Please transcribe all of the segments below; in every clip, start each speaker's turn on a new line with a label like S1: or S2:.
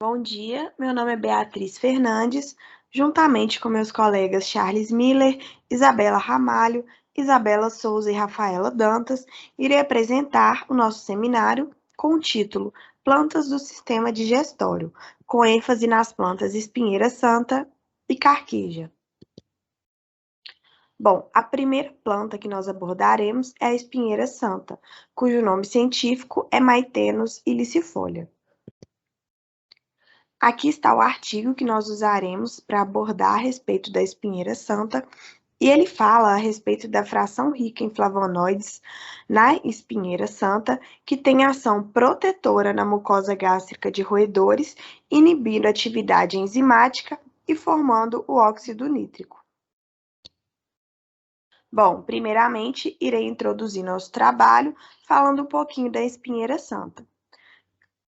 S1: Bom dia, meu nome é Beatriz Fernandes, juntamente com meus colegas Charles Miller, Isabela Ramalho, Isabela Souza e Rafaela Dantas, irei apresentar o nosso seminário com o título Plantas do Sistema Digestório, com ênfase nas plantas espinheira santa e carquija. Bom, a primeira planta que nós abordaremos é a espinheira santa, cujo nome científico é Maithenus ilicifolia. Aqui está o artigo que nós usaremos para abordar a respeito da espinheira santa, e ele fala a respeito da fração rica em flavonoides na espinheira santa, que tem ação protetora na mucosa gástrica de roedores, inibindo a atividade enzimática e formando o óxido nítrico. Bom, primeiramente, irei introduzir nosso trabalho falando um pouquinho da espinheira santa.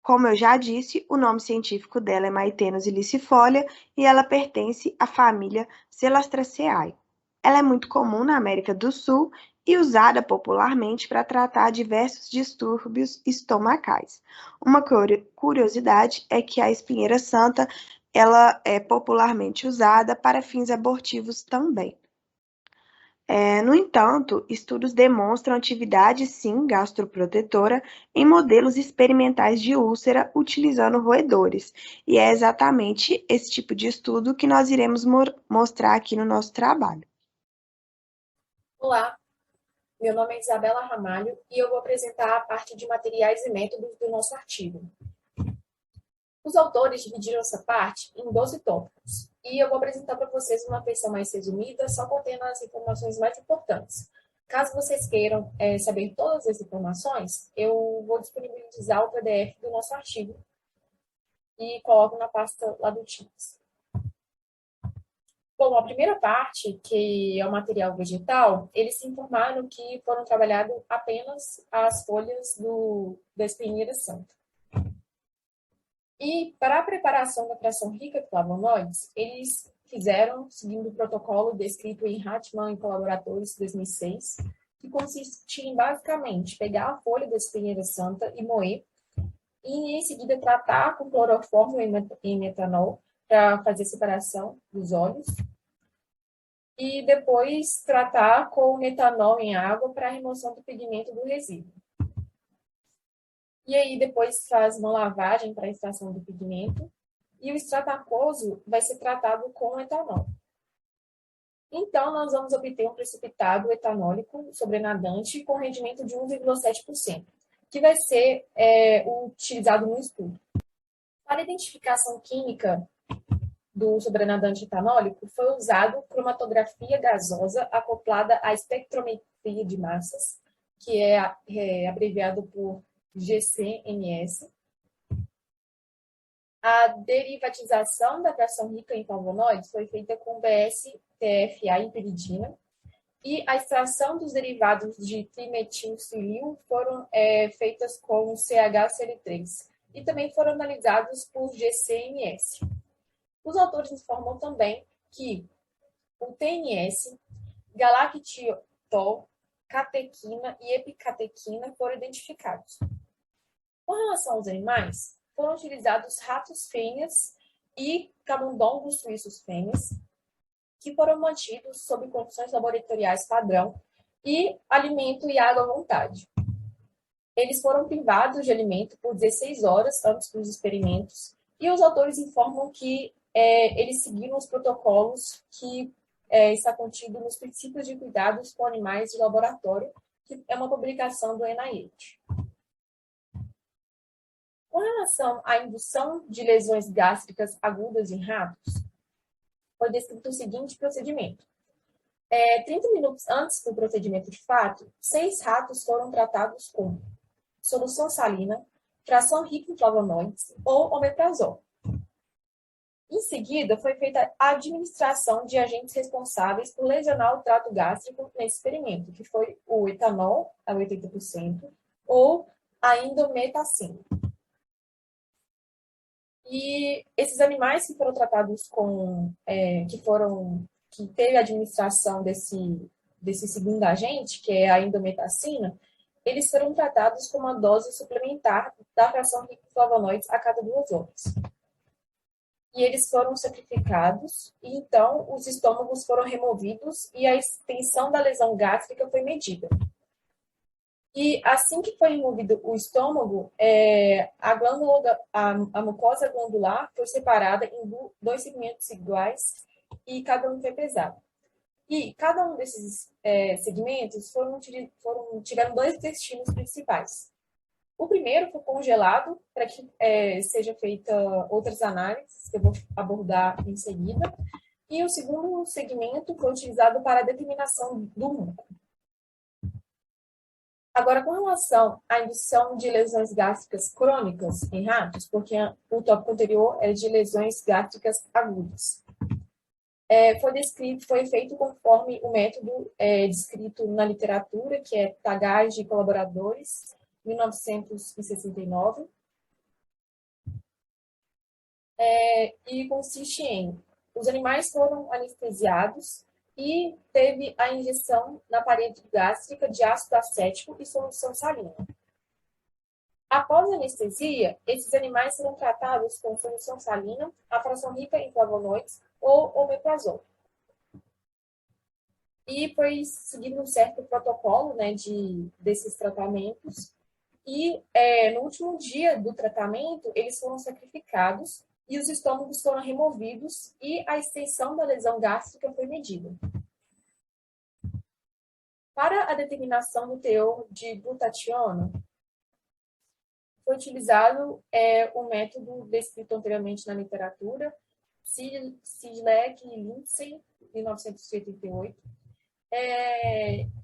S1: Como eu já disse, o nome científico dela é Maithenus ilicifolia e ela pertence à família Celastraceae. Ela é muito comum na América do Sul e usada popularmente para tratar diversos distúrbios estomacais. Uma curiosidade é que a espinheira santa ela é popularmente usada para fins abortivos também. No entanto, estudos demonstram atividade sim gastroprotetora em modelos experimentais de úlcera utilizando roedores, e é exatamente esse tipo de estudo que nós iremos mostrar aqui no nosso trabalho.
S2: Olá, meu nome é Isabela Ramalho e eu vou apresentar a parte de materiais e métodos do nosso artigo. Os autores dividiram essa parte em 12 tópicos e eu vou apresentar para vocês uma versão mais resumida, só contendo as informações mais importantes. Caso vocês queiram saber todas as informações, eu vou disponibilizar o PDF do nosso artigo e coloco na pasta lá do Teams. Bom, a primeira parte, que é o material vegetal, eles se informaram que foram trabalhadas apenas as folhas da espinheira santa. E para a preparação da fração rica de flavonoides, eles fizeram, seguindo o protocolo descrito em Hartmann e colaboradores, 2006, que consiste em, basicamente, pegar a folha da espinheira santa e moer, e em seguida tratar com cloroformo em metanol para fazer a separação dos óleos, e depois tratar com metanol em água para a remoção do pigmento do resíduo. E aí depois faz uma lavagem para a extração do pigmento e o extrato aquoso vai ser tratado com etanol. Então, nós vamos obter um precipitado etanólico sobrenadante com rendimento de 1,7%, que vai ser utilizado no estudo. Para a identificação química do sobrenadante etanólico, foi usado cromatografia gasosa acoplada à espectrometria de massas, que é abreviado por GCMS. A derivatização da fração rica em flavonoides foi feita com BS-TFA e piridina, e a extração dos derivados de trimetilcilil foram feitas com CHCl3 e também foram analisados por GCMS. Os autores informam também que o TNS, galactitol, catequina e epicatequina foram identificados. Com relação aos animais, foram utilizados ratos fêmeas e camundongos suíços fêmeas, que foram mantidos sob condições laboratoriais padrão e alimento e água à vontade. Eles foram privados de alimento por 16 horas antes dos experimentos, e os autores informam que eles seguiram os protocolos que está contido nos princípios de cuidados com animais de laboratório, que é uma publicação do NIH. Com relação à indução de lesões gástricas agudas em ratos, foi descrito o seguinte procedimento. 30 minutos antes do procedimento de fato, 6 ratos foram tratados com solução salina, fração rica em flavonoides ou omeprazol. Em seguida, foi feita a administração de agentes responsáveis por lesionar o trato gástrico nesse experimento, que foi o etanol, a 80%, ou a indometacina. E esses animais que foram tratados que teve a administração desse segundo agente, que é a indometacina, eles foram tratados com uma dose suplementar da fração rica em flavonoides a cada 2 horas. e eles foram sacrificados, e então os estômagos foram removidos e a extensão da lesão gástrica foi medida. E assim que foi removido o estômago, a mucosa glandular foi separada em dois segmentos iguais e cada um foi pesado. E cada um desses segmentos tiveram dois destinos principais. O primeiro foi congelado para que seja feita outras análises, que eu vou abordar em seguida. E o segundo segmento foi utilizado para a determinação do muco. Agora, com relação à indução de lesões gástricas crônicas em ratos, porque o tópico anterior é de lesões gástricas agudas, foi feito conforme o método descrito na literatura, que é Tagares e colaboradores, 1969, e consiste em: os animais foram anestesiados e teve a injeção na parede gástrica de ácido acético e solução salina. Após a anestesia, esses animais serão tratados com solução salina, a fração rica em flavonoides ou omeprazol. E foi seguindo um certo protocolo, né, desses tratamentos. E no último dia do tratamento, eles foram sacrificados e os estômagos foram removidos e a extensão da lesão gástrica foi medida. Para a determinação do teor de glutationa, foi utilizado o método descrito anteriormente na literatura, Sidlek e Lindsay, 1988.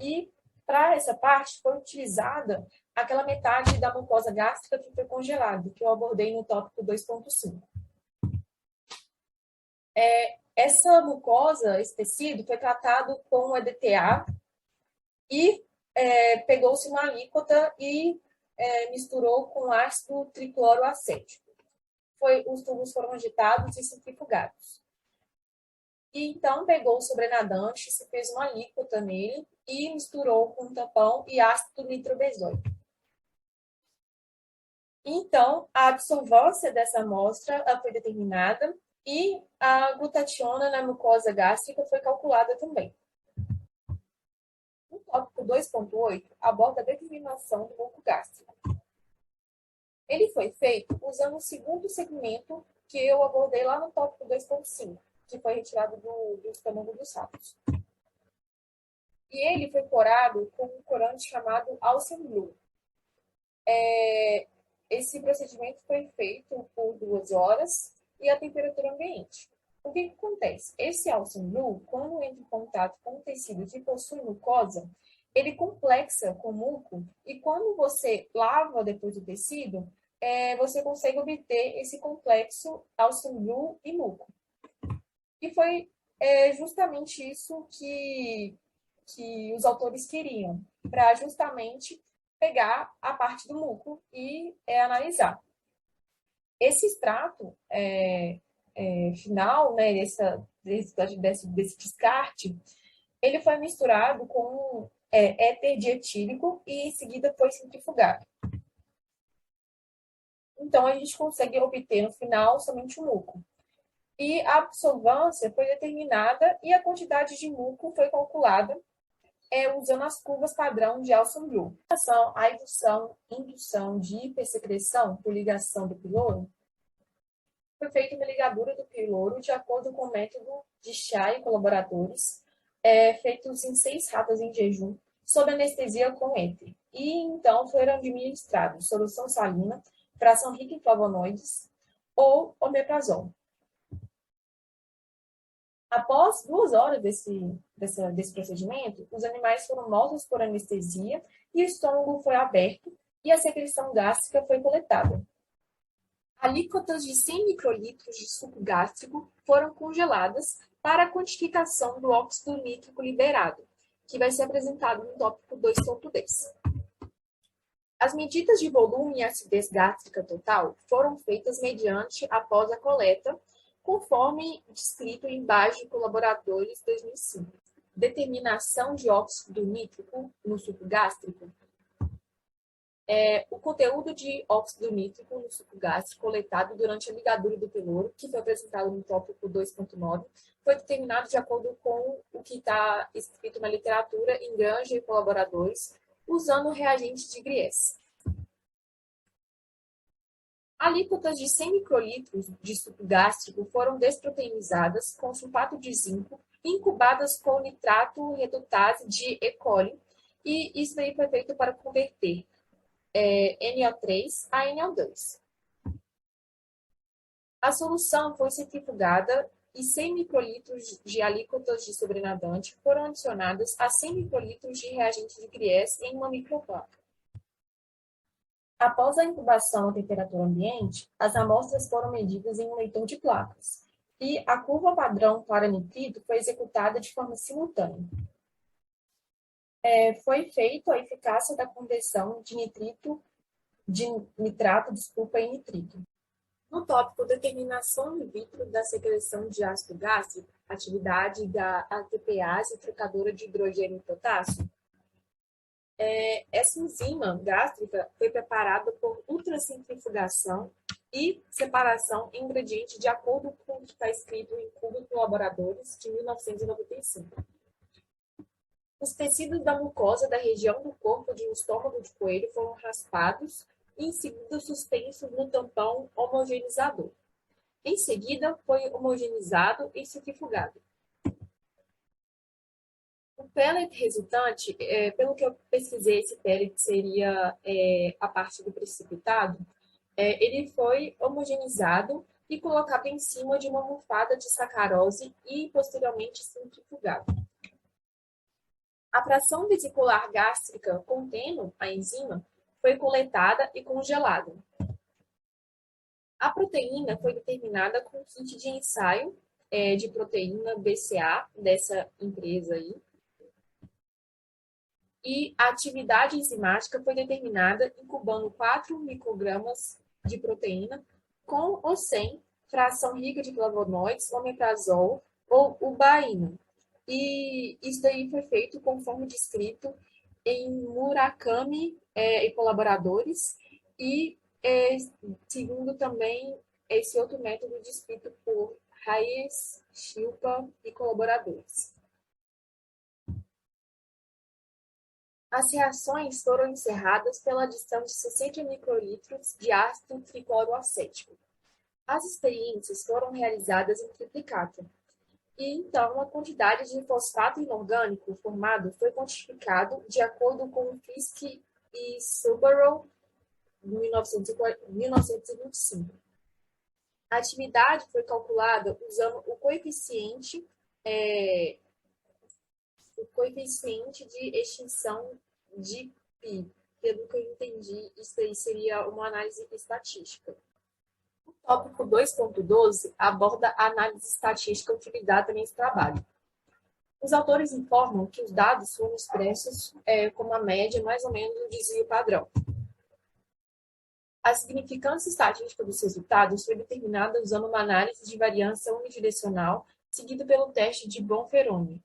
S2: E para essa parte foi utilizada aquela metade da mucosa gástrica que foi congelada, que eu abordei no tópico 2.5. Essa mucosa, esse tecido, foi tratado com EDTA e pegou-se uma alíquota e misturou com ácido tricloroacético. Os tubos foram agitados e centrifugados. E então pegou o sobrenadante, se fez uma alíquota nele e misturou com tampão e ácido nitrobenzoico. Então, a absorvância dessa amostra foi determinada e a glutationa na mucosa gástrica foi calculada também. O tópico 2.8 aborda a determinação do muco gástrico. Ele foi feito usando o segundo segmento que eu abordei lá no tópico 2.5, que foi retirado do estômago dos ratos. E ele foi corado com um corante chamado Alcem Blue. Esse procedimento foi feito por 2 horas e a temperatura ambiente. O que acontece? Esse Alcem Blue, quando entra em contato com o tecido que possui mucosa, ele complexa com muco e quando você lava depois do tecido, você consegue obter esse complexo Alcem Blue e muco. E foi justamente isso que os autores queriam, para justamente pegar a parte do muco e analisar. Esse extrato final, né, desse descarte, ele foi misturado com éter dietílico e em seguida foi centrifugado. Então, a gente consegue obter no final somente o muco. E a absorvância foi determinada e a quantidade de muco foi calculada usando as curvas padrão de Alcem Blue. Em relação à indução de hipersecreção por ligação do piloro, foi feita uma ligadura do piloro de acordo com o método de Chá e colaboradores, feitos em 6 ratas em jejum, sob anestesia com éter. E então foram administrados solução salina, fração rica em flavonoides ou omeprazol. Após 2 horas desse procedimento, os animais foram mortos por anestesia e o estômago foi aberto e a secreção gástrica foi coletada. Alíquotas de 100 microlitros de suco gástrico foram congeladas para a quantificação do óxido nítrico liberado, que vai ser apresentado no tópico 2.10. As medidas de volume e acidez gástrica total foram feitas mediante após a coleta, conforme descrito em Bage e Colaboradores 2005. Determinação de óxido nítrico no suco gástrico. O conteúdo de óxido nítrico no suco gástrico coletado durante a ligadura do peloro, que foi apresentado no tópico 2.9, foi determinado de acordo com o que está escrito na literatura em Granger e colaboradores, usando reagentes de Gries. Alíquotas de 100 microlitros de suco gástrico foram desproteinizadas com sulfato de zinco e incubadas com nitrato redutase de E. coli, e isso aí foi feito para converter NO3 a NO2. A solução foi centrifugada e 100 microlitros de alíquotas de sobrenadante foram adicionadas a 100 microlitros de reagente de Gries em uma microplaca. Após a incubação a temperatura ambiente, as amostras foram medidas em um leitor de placas e a curva padrão para nitrito foi executada de forma simultânea. Foi feita a eficácia da conversão de nitrato em nitrito. No tópico determinação in vitro da secreção de ácido gástrico, atividade da ATPase trocadora de hidrogênio e potássio, essa enzima gástrica foi preparada por ultracentrifugação e separação em ingrediente de acordo com o que está escrito em Cuba Colaboradores, de 1995. Os tecidos da mucosa da região do corpo de um estômago de coelho foram raspados e em seguida suspensos no tampão homogeneizador. Em seguida, foi homogeneizado e centrifugado. O pellet resultante, pelo que eu pesquisei, esse pellet seria a parte do precipitado, ele foi homogeneizado e colocado em cima de uma almofada de sacarose e posteriormente centrifugado. A fração vesicular gástrica contendo a enzima foi coletada e congelada. A proteína foi determinada com kit de ensaio de proteína BCA dessa empresa aí. E a atividade enzimática foi determinada incubando 4 microgramas de proteína com ou sem fração rica de flavonoides, omeprazol ou ubaína. E isso daí foi feito conforme descrito em Murakami e colaboradores, e segundo também esse outro método descrito por Hayes, Shilpa e colaboradores. As reações foram encerradas pela adição de 60 microlitros de ácido tricloroacético. As experiências foram realizadas em triplicata. E então a quantidade de fosfato inorgânico formado foi quantificado de acordo com o Fisk e Subarow, de 1925. A atividade foi calculada usando o coeficiente de extinção de π. Pelo que eu entendi, isso aí seria uma análise estatística. O tópico 2.12 aborda a análise estatística utilizada nesse trabalho. Os autores informam que os dados foram expressos como a média, mais ou menos, do desvio padrão. A significância estatística dos resultados foi determinada usando uma análise de variância unidirecional, seguida pelo teste de Bonferroni.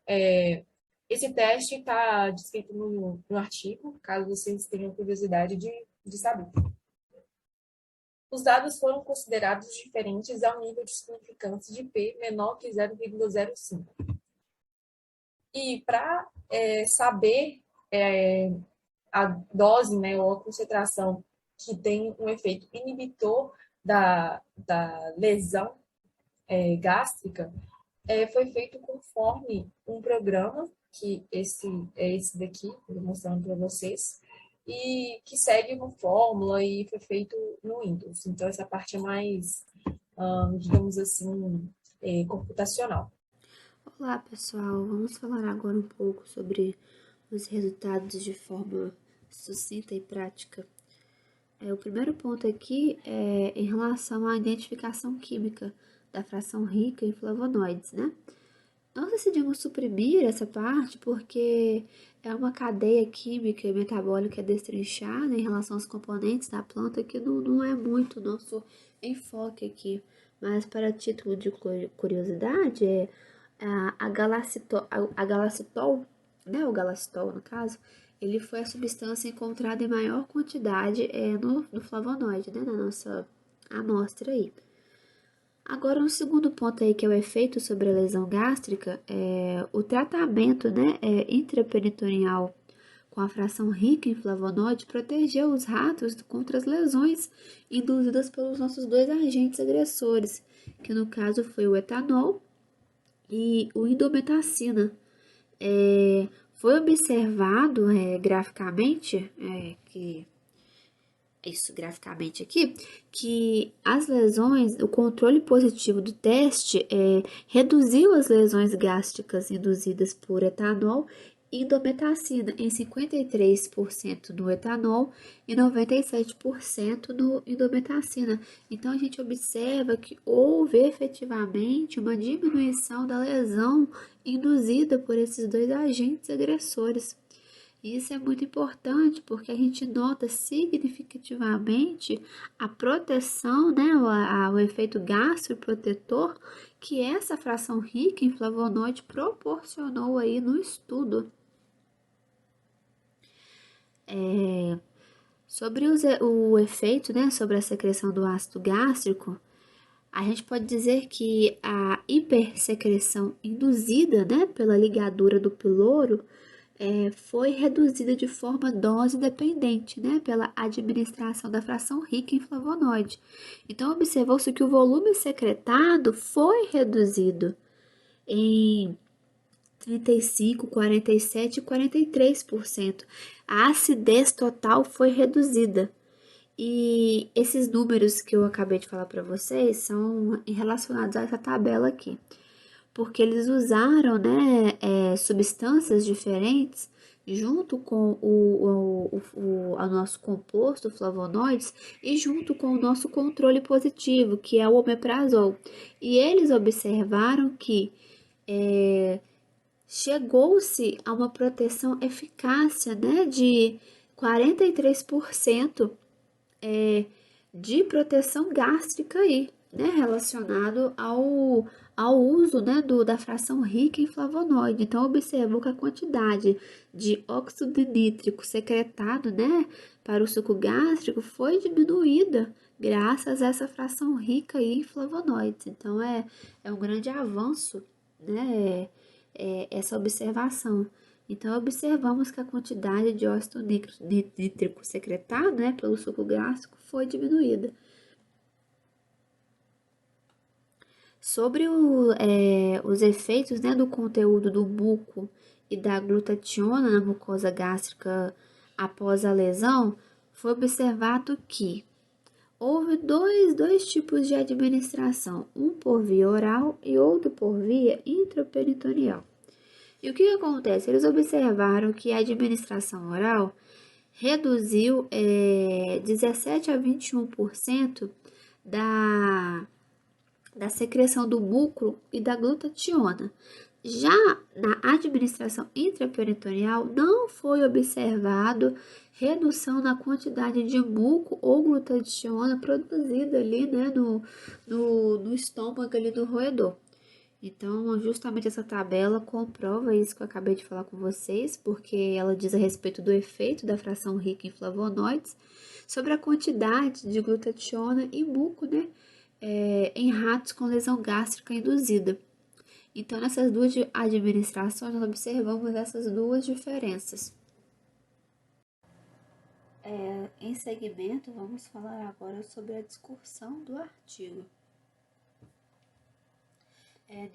S2: Esse teste está descrito no artigo, caso vocês tenham curiosidade de saber. Os dados foram considerados diferentes ao nível de significância de P menor que 0,05. E para saber a dose, né, ou a concentração que tem um efeito inibitor da lesão gástrica, foi feito conforme um programa, que esse daqui, estou mostrando para vocês, e que segue uma fórmula e foi feito no Windows. Então, essa parte é mais, digamos assim, computacional.
S3: Olá, pessoal. Vamos falar agora um pouco sobre os resultados de forma sucinta e prática. O primeiro ponto aqui é em relação à identificação química da fração rica em flavonoides, né? Nós decidimos suprimir essa parte porque é uma cadeia química e metabólica destrinchada em relação aos componentes da planta que não é muito nosso enfoque aqui. Mas para título de curiosidade, a galacitol, né, o galacitol no caso, ele foi a substância encontrada em maior quantidade no flavonoide, né, na nossa amostra aí. Agora, um segundo ponto aí, que é o efeito sobre a lesão gástrica, o tratamento, né, intraperitoneal com a fração rica em flavonoide protegeu os ratos contra as lesões induzidas pelos nossos dois agentes agressores, que no caso foi o etanol e o indometacina. Foi observado graficamente, graficamente aqui, que as lesões, o controle positivo do teste reduziu as lesões gástricas induzidas por etanol e indometacina em 53% no etanol e 97% no indometacina. Então, a gente observa que houve efetivamente uma diminuição da lesão induzida por esses dois agentes agressores. Isso é muito importante porque a gente nota significativamente a proteção, né, o efeito gastroprotetor que essa fração rica em flavonoide proporcionou aí no estudo. Sobre o efeito, né, sobre a secreção do ácido gástrico, a gente pode dizer que a hipersecreção induzida, né, pela ligadura do piloro foi reduzida de forma dose dependente, né, pela administração da fração rica em flavonoide. Então, observou-se que o volume secretado foi reduzido em 35, 47 e 43%. A acidez total foi reduzida. E esses números que eu acabei de falar para vocês são relacionados a essa tabela aqui, porque eles usaram, né, substâncias diferentes junto com o nosso composto flavonoides e junto com o nosso controle positivo, que é o omeprazol. E eles observaram que chegou-se a uma proteção eficácia, né, de 43% de proteção gástrica aí, né, relacionado ao uso, né, da fração rica em flavonoide. Então, observou que a quantidade de óxido nítrico secretado, né, para o suco gástrico foi diminuída graças a essa fração rica aí em flavonoides. Então, é um grande avanço, né, essa observação. Então, observamos que a quantidade de óxido nítrico secretado, né, pelo suco gástrico foi diminuída. Sobre os efeitos, né, do conteúdo do muco e da glutationa na mucosa gástrica após a lesão, foi observado que houve dois tipos de administração, um por via oral e outro por via intraperitoneal. E o que acontece? Eles observaram que a administração oral reduziu 17 a 21% da secreção do muco e da glutationa. Já na administração intraperitoneal, não foi observado redução na quantidade de muco ou glutationa produzida ali, né, no estômago ali do roedor. Então, justamente essa tabela comprova isso que eu acabei de falar com vocês, porque ela diz a respeito do efeito da fração rica em flavonoides sobre a quantidade de glutationa e muco, né, em ratos com lesão gástrica induzida. Então, nessas duas administrações, nós observamos essas duas diferenças. Em segmento, vamos falar agora sobre a discussão do artigo.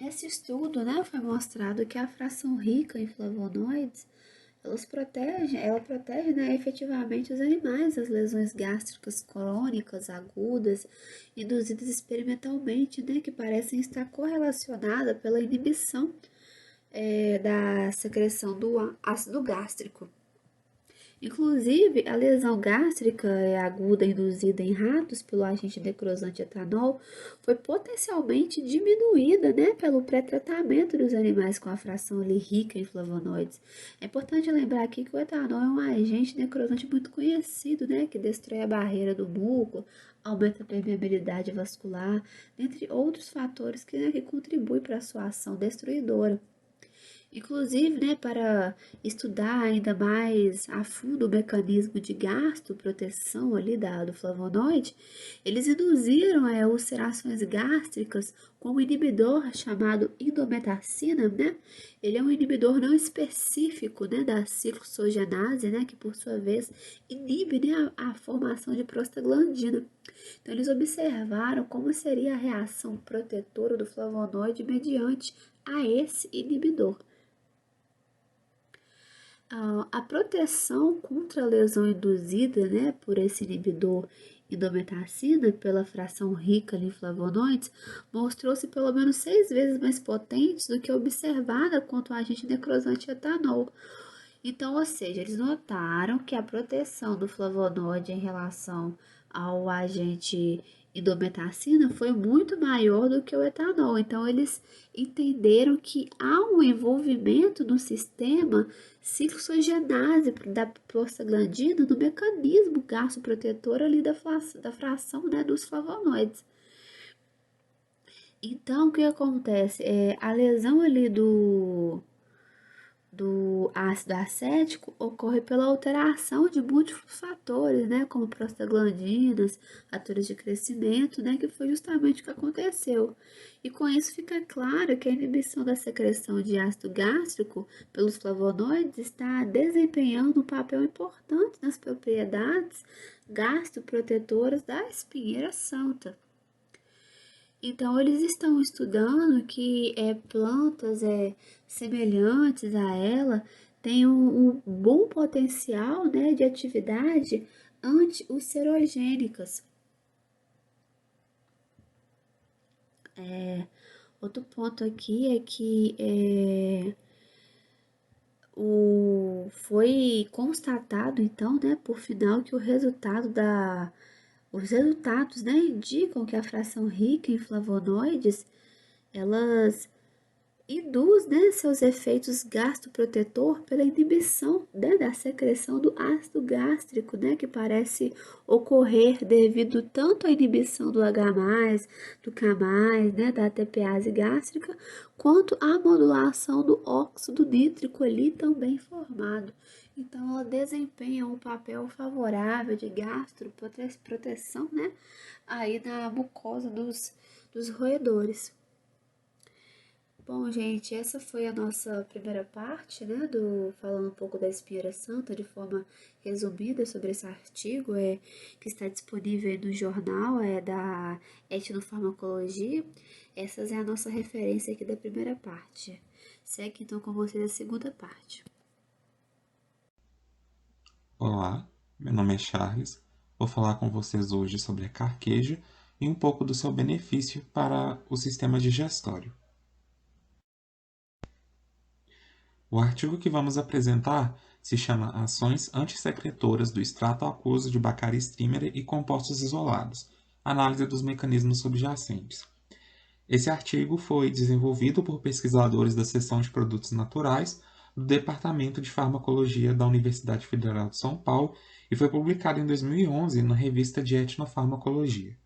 S3: Nesse estudo, né, foi mostrado que a fração rica em flavonoides, ela protege, né, efetivamente os animais das lesões gástricas crônicas, agudas, induzidas experimentalmente, né, que parecem estar correlacionadas pela inibição da secreção do ácido gástrico. Inclusive, a lesão gástrica aguda induzida em ratos pelo agente necrosante etanol foi potencialmente diminuída, né, pelo pré-tratamento dos animais com a fração ali rica em flavonoides. É importante lembrar aqui que o etanol é um agente necrosante muito conhecido, né, que destrói a barreira do muco, aumenta a permeabilidade vascular, entre outros fatores que contribuem para a sua ação destruidora. Inclusive, né, para estudar ainda mais a fundo o mecanismo de gasto, proteção ali do flavonoide, eles induziram ulcerações gástricas com um inibidor chamado indometacina, né? Ele é um inibidor não específico, né, da cicloxogenase, né, que por sua vez inibe, né, a formação de prostaglandina. Então, eles observaram como seria a reação protetora do flavonoide mediante a esse inibidor. A proteção contra a lesão induzida, né, por esse inibidor indometacina pela fração rica em flavonoides mostrou-se pelo menos 6 vezes mais potente do que a observada quanto ao agente necrosante etanol. Então, ou seja, eles notaram que a proteção do flavonoide em relação ao agente indometacina foi muito maior do que o etanol. Então, eles entenderam que há um envolvimento no sistema cicloxogenase da prostaglandina no mecanismo gastroprotetor ali da fração, né, dos flavonoides. Então, o que acontece? A lesão ali do ácido acético ocorre pela alteração de múltiplos fatores, né, como prostaglandinas, fatores de crescimento, né, que foi justamente o que aconteceu. E com isso fica claro que a inibição da secreção de ácido gástrico pelos flavonoides está desempenhando um papel importante nas propriedades gastroprotetoras da espinheira santa. Então, eles estão estudando que plantas semelhantes a ela têm um bom potencial, né, de atividade anti-ulcerogênicas. Outro ponto aqui é que foi constatado, então, né, por final, que os resultados, né, indicam que a fração rica em flavonoides, elas induz, né, seus efeitos gastroprotetor pela inibição, né, da secreção do ácido gástrico, né, que parece ocorrer devido tanto à inibição do H+, do K+, né, da ATPase gástrica, quanto à modulação do óxido nítrico ali também formado. Então, ela desempenha um papel favorável de gastroproteção, né, aí na mucosa dos roedores. Bom, gente, essa foi a nossa primeira parte, né, falando um pouco da espinheira santa de forma resumida sobre esse artigo que está disponível aí no jornal da Etnofarmacologia. Essa é a nossa referência aqui da primeira parte. Segue então com vocês a segunda parte.
S4: Olá, meu nome é Charles. Vou falar com vocês hoje sobre a carqueja e um pouco do seu benefício para o sistema digestório. O artigo que vamos apresentar se chama Ações antissecretoras do extrato aquoso de Baccharis strimeri e compostos isolados, análise dos mecanismos subjacentes. Esse artigo foi desenvolvido por pesquisadores da seção de produtos naturais do Departamento de Farmacologia da Universidade Federal de São Paulo e foi publicado em 2011 na revista de Etnofarmacologia.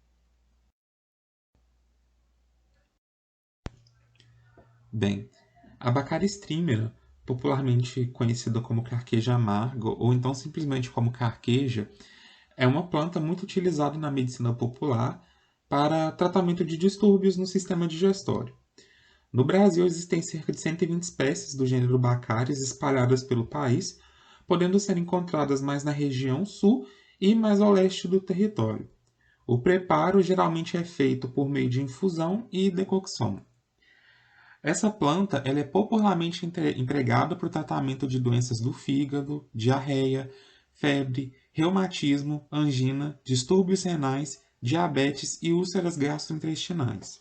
S4: Bem, a Baccharis strimeri, popularmente conhecida como carqueja amarga ou então simplesmente como carqueja, é uma planta muito utilizada na medicina popular para tratamento de distúrbios no sistema digestório. No Brasil, existem cerca de 120 espécies do gênero Baccharis espalhadas pelo país, podendo ser encontradas mais na região sul e mais ao leste do território. O preparo geralmente é feito por meio de infusão e decocção. Essa planta ela é popularmente empregada para o tratamento de doenças do fígado, diarreia, febre, reumatismo, angina, distúrbios renais, diabetes e úlceras gastrointestinais.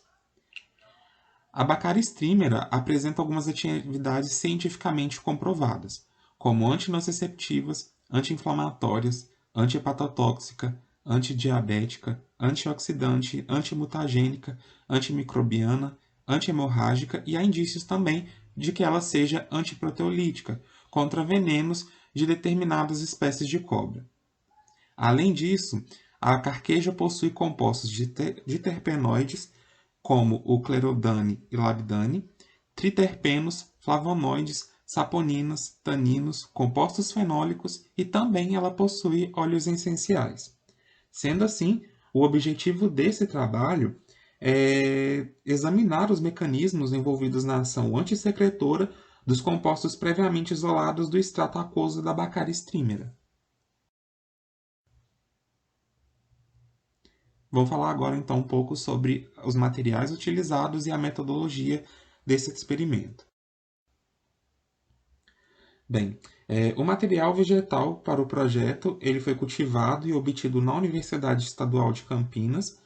S4: A Baccharis strimeri apresenta algumas atividades cientificamente comprovadas, como antinociceptivas, anti-inflamatórias, antihepatotóxica, antidiabética, antioxidante, antimutagênica, antimicrobiana, antihemorrágica e há indícios também de que ela seja antiproteolítica, contra venenos de determinadas espécies de cobra. Além disso, a carqueja possui compostos de terpenoides, como o clerodane e labdane, triterpenos, flavonoides, saponinas, taninos, compostos fenólicos e também ela possui óleos essenciais. Sendo assim, o objetivo desse trabalho é examinar os mecanismos envolvidos na ação antissecretora dos compostos previamente isolados do extrato aquoso da Baccharis strimera. Vou falar agora então um pouco sobre os materiais utilizados e a metodologia desse experimento. Bem, o material vegetal para o projeto ele foi cultivado e obtido na Universidade Estadual de Campinas,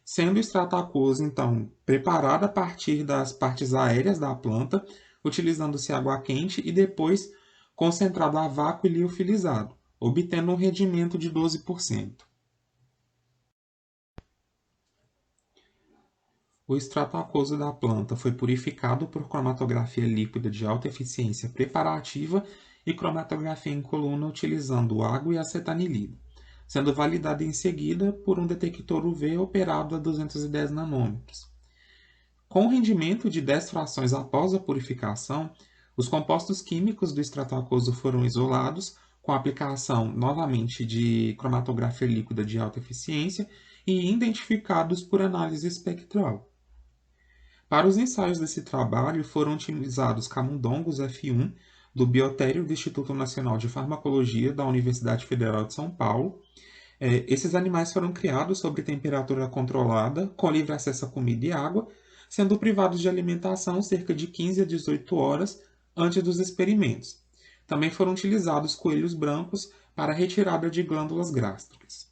S4: sendo o extrato aquoso, então, preparado a partir das partes aéreas da planta, utilizando-se água quente e depois concentrado a vácuo e liofilizado, obtendo um rendimento de 12%. O extrato aquoso da planta foi purificado por cromatografia líquida de alta eficiência preparativa e cromatografia em coluna utilizando água e acetanilida, sendo validada em seguida por um detector UV operado a 210 nanômetros. Com rendimento de 10 frações após a purificação, os compostos químicos do extrato aquoso foram isolados com a aplicação novamente de cromatografia líquida de alta eficiência e identificados por análise espectral. Para os ensaios desse trabalho foram utilizados camundongos F1 do Biotério do Instituto Nacional de Farmacologia da Universidade Federal de São Paulo. Esses animais foram criados sob temperatura controlada, com livre acesso a comida e água, sendo privados de alimentação cerca de 15 a 18 horas antes dos experimentos. Também foram utilizados coelhos brancos para a retirada de glândulas gástricas.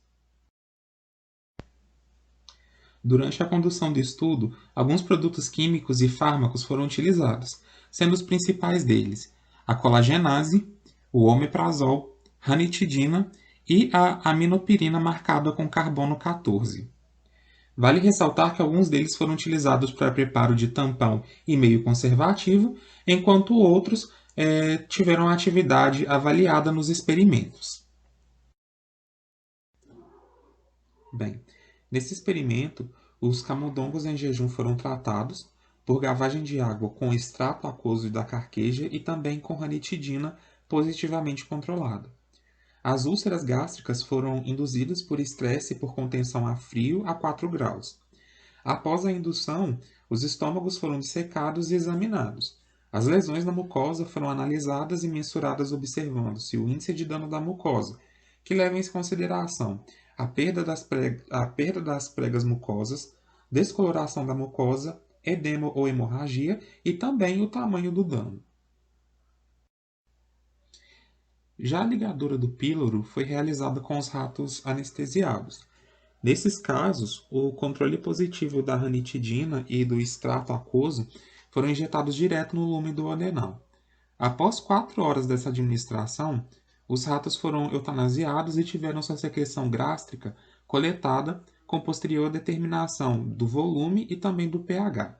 S4: Durante a condução do estudo, alguns produtos químicos e fármacos foram utilizados, sendo os principais deles a colagenase, o omeprazol, ranitidina e a aminopirina marcada com carbono 14. Vale ressaltar que alguns deles foram utilizados para preparo de tampão e meio conservativo, enquanto outros tiveram a atividade avaliada nos experimentos. Bem, nesse experimento, os camundongos em jejum foram tratados por gavagem de água com extrato aquoso da carqueja e também com ranitidina positivamente controlada. As úlceras gástricas foram induzidas por estresse por contenção a frio a 4 graus. Após a indução, os estômagos foram dissecados e examinados. As lesões na mucosa foram analisadas e mensuradas observando-se o índice de dano da mucosa, que leva em consideração a perda das pregas mucosas, descoloração da mucosa, edema ou hemorragia e também o tamanho do dano. Já a ligadura do píloro foi realizada com os ratos anestesiados. Nesses casos, o controle positivo da ranitidina e do extrato aquoso foram injetados direto no lumen do adenal. Após 4 horas dessa administração, os ratos foram eutanasiados e tiveram sua secreção gástrica coletada com posterior determinação do volume e também do pH.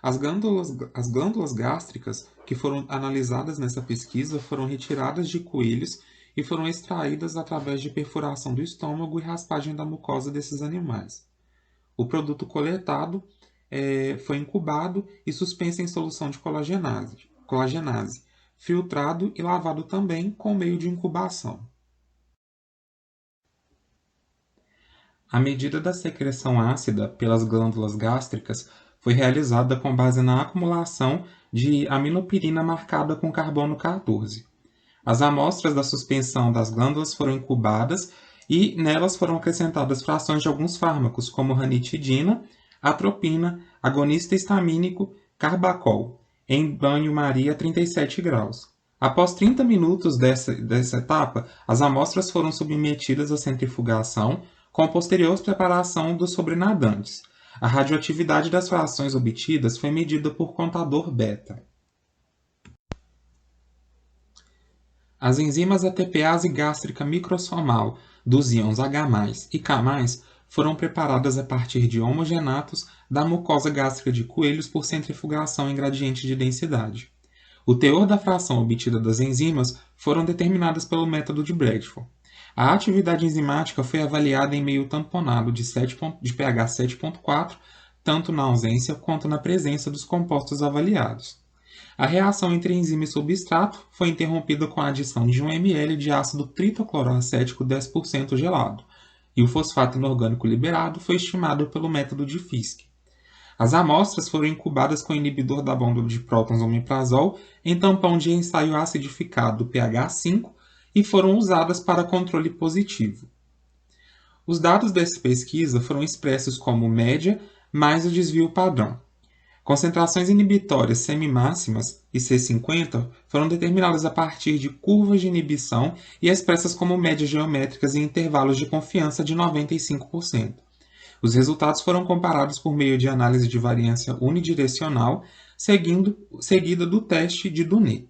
S4: As glândulas gástricas que foram analisadas nessa pesquisa foram retiradas de coelhos e foram extraídas através de perfuração do estômago e raspagem da mucosa desses animais. O produto coletado foi incubado e suspenso em solução de colagenase, filtrado e lavado também com meio de incubação. A medida da secreção ácida pelas glândulas gástricas foi realizada com base na acumulação de aminopirina marcada com carbono 14. As amostras da suspensão das glândulas foram incubadas e nelas foram acrescentadas frações de alguns fármacos, como ranitidina, atropina, agonista histamínico, carbacol, em banho-maria a 37 graus. Após 30 minutos dessa etapa, as amostras foram submetidas à centrifugação, com posterior preparação dos sobrenadantes. A radioatividade das frações obtidas foi medida por contador beta. As enzimas ATPase gástrica microsomal dos íons H+, e K+, foram preparadas a partir de homogenatos da mucosa gástrica de coelhos por centrifugação em gradiente de densidade. O teor da fração obtida das enzimas foram determinadas pelo método de Bradford. A atividade enzimática foi avaliada em meio tamponado de pH 7.4, tanto na ausência quanto na presença dos compostos avaliados. A reação entre enzima e substrato foi interrompida com a adição de 1 ml de ácido tritocloroacético 10% gelado, e o fosfato inorgânico liberado foi estimado pelo método de Fiske. As amostras foram incubadas com inibidor da bomba de prótons omeprazol em tampão de ensaio acidificado pH 5 e foram usadas para controle positivo. Os dados dessa pesquisa foram expressos como média mais o desvio padrão. Concentrações inibitórias semimáximas e C50 foram determinadas a partir de curvas de inibição e expressas como médias geométricas em intervalos de confiança de 95%. Os resultados foram comparados por meio de análise de variância unidirecional, seguida do teste de Dunet.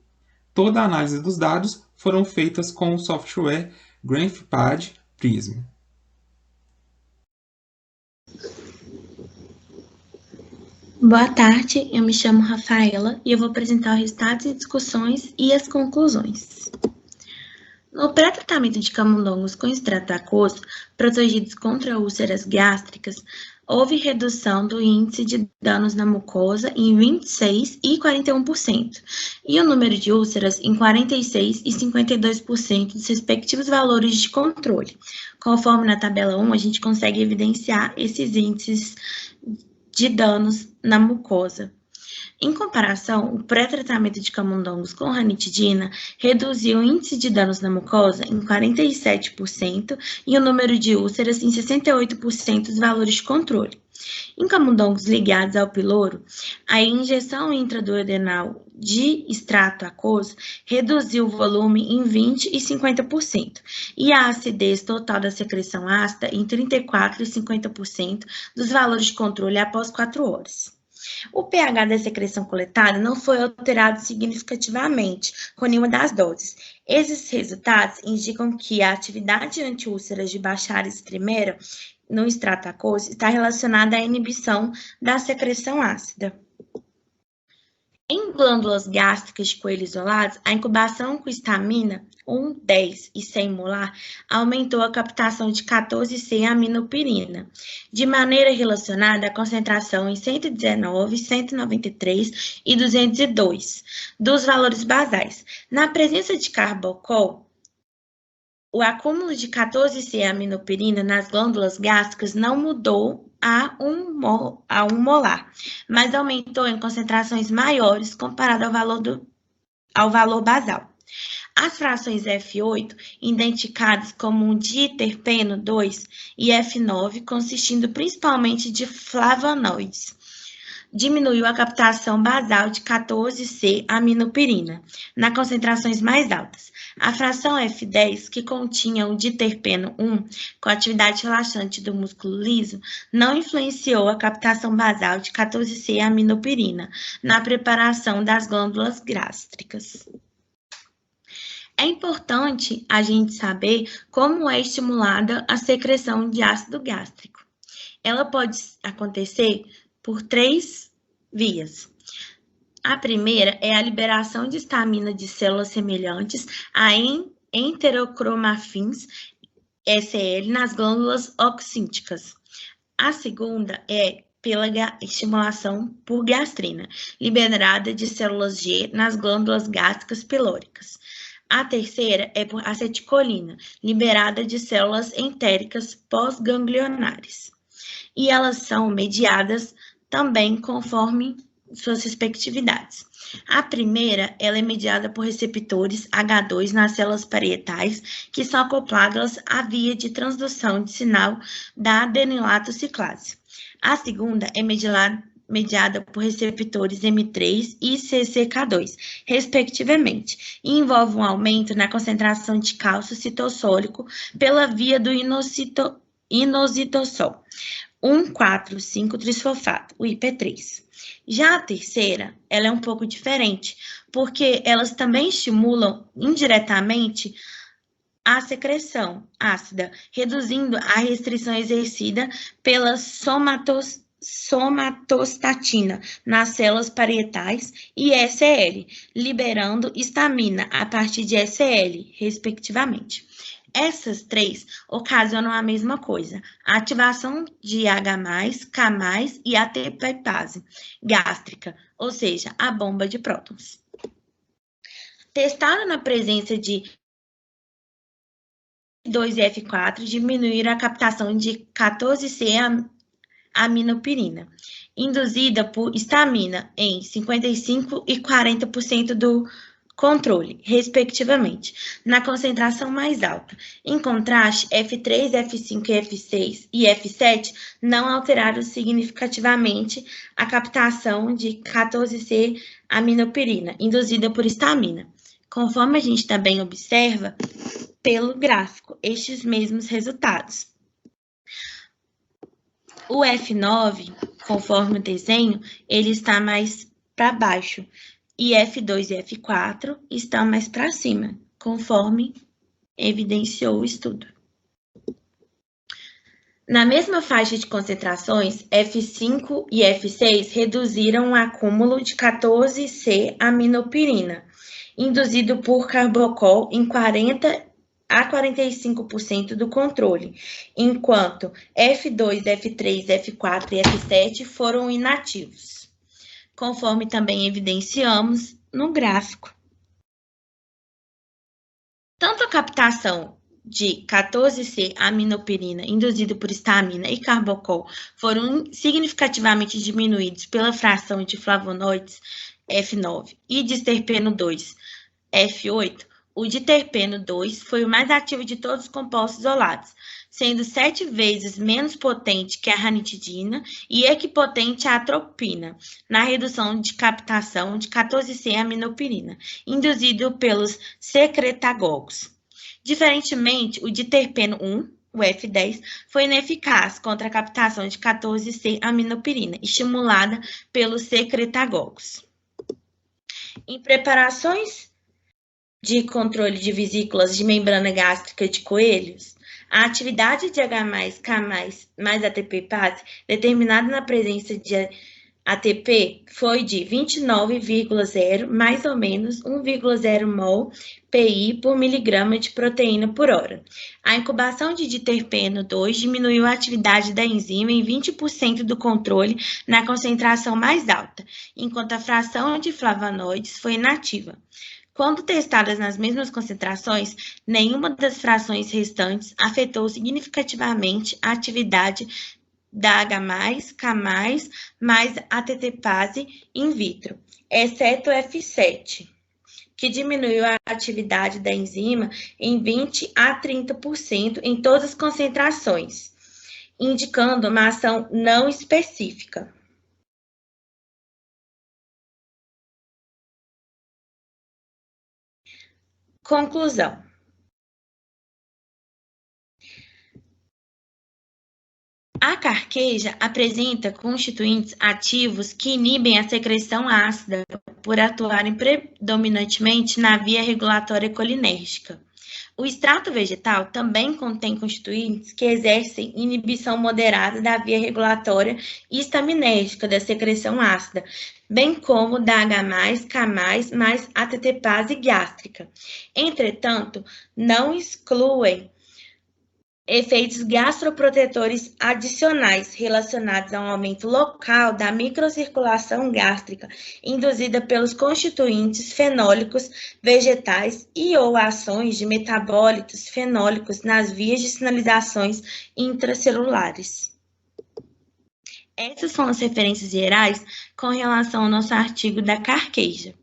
S4: Toda a análise dos dados foram feitas com o software GraphPad Prism.
S5: Boa tarde, eu me chamo Rafaela e eu vou apresentar os resultados e discussões e as conclusões. No pré-tratamento de camundongos com extrato aquoso, protegidos contra úlceras gástricas, houve redução do índice de danos na mucosa em 26% e 41%, e o número de úlceras em 46% e 52% dos respectivos valores de controle. Conforme na tabela 1, a gente consegue evidenciar esses índices de danos na mucosa. Em comparação, o pré-tratamento de camundongos com ranitidina reduziu o índice de danos na mucosa em 47% e o número de úlceras em 68% dos valores de controle. Em camundongos ligados ao piloro, a injeção intraduodenal de extrato aquoso reduziu o volume em 20% e 50%, e a acidez total da secreção ácida em 34% e 50% dos valores de controle após 4 horas. O pH da secreção coletada não foi alterado significativamente com nenhuma das doses. Esses resultados indicam que a atividade antiúlceras de Baccharis trimera no extrato aquoso está relacionada à inibição da secreção ácida. Em glândulas gástricas de coelho isolados, a incubação com histamina 1, 10 e 100 molar aumentou a captação de 14C-aminopirina, de maneira relacionada à concentração em 119, 193 e 202 dos valores basais. Na presença de carbocol, o acúmulo de 14C-aminopirina nas glândulas gástricas não mudou a 1 molar, mas aumentou em concentrações maiores comparado ao valor basal. As frações F8, identificadas como um diterpeno 2, e F9, consistindo principalmente de flavonoides, diminuiu a captação basal de 14C-aminopirina, nas concentrações mais altas. A fração F10, que continha o diterpeno 1, com atividade relaxante do músculo liso, não influenciou a captação basal de 14C-aminopirina na preparação das glândulas gástricas. É importante a gente saber como é estimulada a secreção de ácido gástrico. Ela pode acontecer por 3 vias. A primeira é a liberação de histamina de células semelhantes a enterocromafins SL nas glândulas oxínticas. A segunda é pela estimulação por gastrina, liberada de células G nas glândulas gástricas pilóricas. A terceira é por aceticolina, liberada de células entéricas pós-ganglionares. E elas são mediadas também conforme suas respectividades. A primeira, ela é mediada por receptores H2 nas células parietais, que são acopladas à via de transdução de sinal da adenilato ciclase. A segunda é mediada por receptores M3 e CCK2, respectivamente, e envolve um aumento na concentração de cálcio citossólico pela via do inositosol, 1,4,5-trisfosfato, o IP3. Já a terceira, ela é um pouco diferente, porque elas também estimulam indiretamente a secreção ácida, reduzindo a restrição exercida pela somatostatina nas células parietais e SL, liberando histamina a partir de SL, respectivamente. Essas três ocasionam a mesma coisa, a ativação de H+, K+, e ATPase gástrica, ou seja, a bomba de prótons. Testado na presença de 2F4, diminuir a captação de 14C-aminopirina, induzida por histamina em 55% e 40% do controle, respectivamente, na concentração mais alta. Em contraste, F3, F5, F6 e F7 não alteraram significativamente a captação de 14C-aminopirina, induzida por histamina. Conforme a gente também observa pelo gráfico estes mesmos resultados. O F9, conforme o desenho, ele está mais para baixo, e F2 e F4 estão mais para cima, conforme evidenciou o estudo. Na mesma faixa de concentrações, F5 e F6 reduziram o acúmulo de 14C-aminopirina, induzido por carbocol em 40 a 45% do controle, enquanto F2, F3, F4 e F7 foram inativos, conforme também evidenciamos no gráfico. Tanto a captação de 14C-aminopirina induzida por histamina e carbocol foram significativamente diminuídos pela fração de flavonoides F9 e disterpeno 2 F8, o diterpeno 2 foi o mais ativo de todos os compostos isolados, sendo 7 vezes menos potente que a ranitidina e equipotente à atropina, na redução de captação de 14C-aminopirina, induzido pelos secretagogos. Diferentemente, o diterpeno 1, o F10, foi ineficaz contra a captação de 14C-aminopirina, estimulada pelos secretagogos. Em preparações de controle de vesículas de membrana gástrica de coelhos, a atividade de H+, K+, mais ATPase, determinada na presença de ATP, foi de 29,0, mais ou menos 1,0 mol PI por miligrama de proteína por hora. A incubação de diterpeno 2 diminuiu a atividade da enzima em 20% do controle na concentração mais alta, enquanto a fração de flavonoides foi inativa. Quando testadas nas mesmas concentrações, nenhuma das frações restantes afetou significativamente a atividade da H+, K+, mais ATPase in vitro, exceto F7, que diminuiu a atividade da enzima em 20 a 30% em todas as concentrações, indicando uma ação não específica. Conclusão. A carqueja apresenta constituintes ativos que inibem a secreção ácida por atuarem predominantemente na via regulatória colinérgica. O extrato vegetal também contém constituintes que exercem inibição moderada da via regulatória e estaminérgica da secreção ácida, bem como da H+, K+, mais ATPase gástrica. Entretanto, não excluem efeitos gastroprotetores adicionais relacionados a um aumento local da microcirculação gástrica induzida pelos constituintes fenólicos vegetais e ou ações de metabólitos fenólicos nas vias de sinalizações intracelulares. Essas são as referências gerais com relação ao nosso artigo da carqueja.